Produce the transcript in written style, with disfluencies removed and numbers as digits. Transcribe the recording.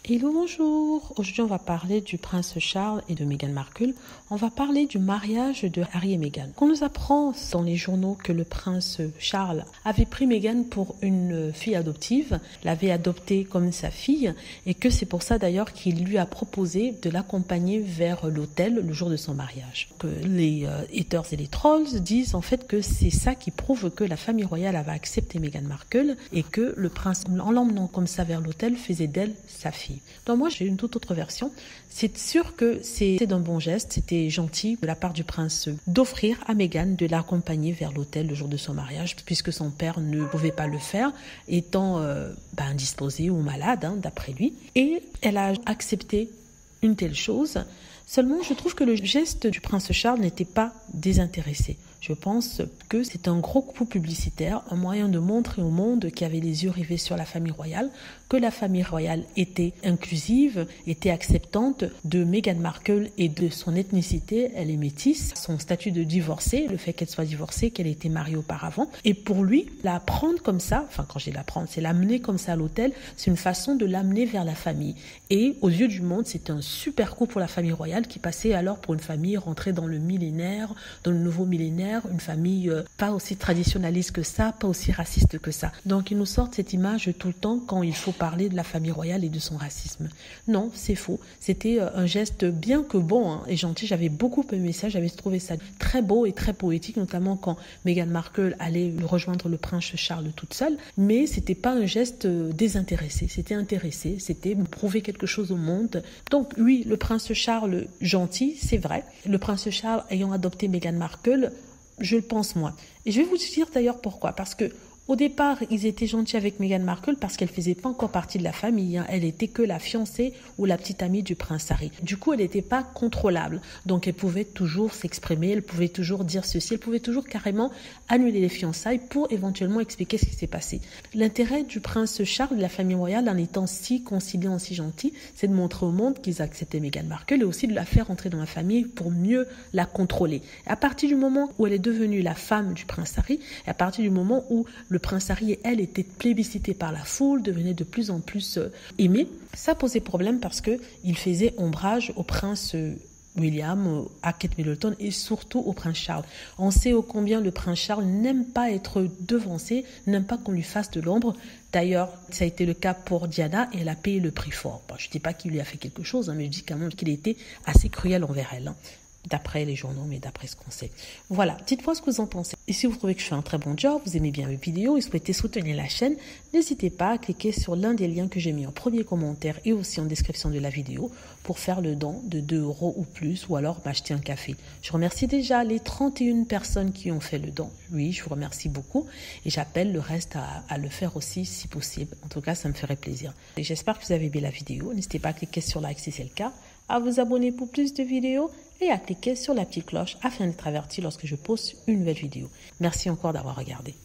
Hello, bonjour. Aujourd'hui, on va parler du prince Charles et de Meghan Markle. On va parler du mariage de Harry et Meghan. On nous apprend dans les journaux que le prince Charles avait pris Meghan pour une fille adoptive, l'avait adoptée comme sa fille et que c'est pour ça d'ailleurs qu'il lui a proposé de l'accompagner vers l'hôtel le jour de son mariage. Que les haters et les trolls disent en fait que c'est ça qui prouve que la famille royale avait accepté Meghan Markle et que le prince, en l'emmenant comme ça vers l'hôtel, faisait d'elle sa fille. Donc moi j'ai une toute autre version. C'est sûr que c'est d'un bon geste, c'était gentil de la part du prince d'offrir à Meghan de l'accompagner vers l'hôtel le jour de son mariage, puisque son père ne pouvait pas le faire, étant indisposé ou malade, d'après lui. Et elle a accepté une telle chose. Seulement, je trouve que le geste du prince Charles n'était pas désintéressé. Je pense que c'est un gros coup publicitaire, un moyen de montrer au monde qui avait les yeux rivés sur la famille royale, que la famille royale était inclusive, était acceptante de Meghan Markle et de son ethnicité. Elle est métisse, son statut de divorcée, le fait qu'elle soit divorcée, qu'elle ait été mariée auparavant. Et pour lui, la prendre comme ça, enfin quand je dis la prendre, c'est l'amener comme ça à l'hôtel, c'est une façon de l'amener vers la famille. Et aux yeux du monde, c'était un super coup pour la famille royale qui passait alors pour une famille rentrée dans le millénaire, dans le nouveau millénaire, une famille pas aussi traditionnaliste que ça, pas aussi raciste que ça. Donc ils nous sortent cette image tout le temps quand il faut parler de la famille royale et de son racisme. Non, c'est faux. C'était un geste bien que bon et gentil. J'avais beaucoup aimé ça, j'avais trouvé ça très beau et très poétique, notamment quand Meghan Markle allait rejoindre le prince Charles toute seule. Mais c'était pas un geste désintéressé, c'était intéressé, c'était prouver quelque chose au monde. Donc oui, le prince Charles gentil, c'est vrai. Le prince Charles ayant adopté Meghan Markle, je le pense moi. Et je vais vous dire d'ailleurs pourquoi. Parce que au départ, ils étaient gentils avec Meghan Markle parce qu'elle faisait pas encore partie de la famille. Elle était que la fiancée ou la petite amie du prince Harry. Du coup, elle n'était pas contrôlable. Donc, elle pouvait toujours s'exprimer, elle pouvait toujours dire ceci, elle pouvait toujours carrément annuler les fiançailles pour éventuellement expliquer ce qui s'est passé. L'intérêt du prince Charles, de la famille royale, en étant si conciliant, si gentil, c'est de montrer au monde qu'ils acceptaient Meghan Markle et aussi de la faire entrer dans la famille pour mieux la contrôler. À partir du moment où elle est devenue la femme du prince Harry, et à partir du moment où le prince Harry et elle étaient plébiscités par la foule, devenaient de plus en plus aimés. Ça posait problème parce qu'il faisait ombrage au prince William, à Kate Middleton et surtout au prince Charles. On sait ô combien le prince Charles n'aime pas être devancé, n'aime pas qu'on lui fasse de l'ombre. D'ailleurs, ça a été le cas pour Diana et elle a payé le prix fort. Bon, je ne dis pas qu'il lui a fait quelque chose, mais je dis quand même qu'il était assez cruel envers elle. D'après les journaux, mais d'après ce qu'on sait. Voilà, dites-moi ce que vous en pensez. Et si vous trouvez que je fais un très bon job, vous aimez bien mes vidéos et souhaitez soutenir la chaîne, n'hésitez pas à cliquer sur l'un des liens que j'ai mis en premier commentaire et aussi en description de la vidéo pour faire le don de 2 € ou plus ou alors m'acheter un café. Je remercie déjà les 31 personnes qui ont fait le don. Oui, je vous remercie beaucoup et j'appelle le reste à le faire aussi si possible. En tout cas, ça me ferait plaisir. Et j'espère que vous avez aimé la vidéo. N'hésitez pas à cliquer sur like si c'est le cas, à vous abonner pour plus de vidéos et à cliquer sur la petite cloche afin d'être averti lorsque je poste une nouvelle vidéo. Merci encore d'avoir regardé.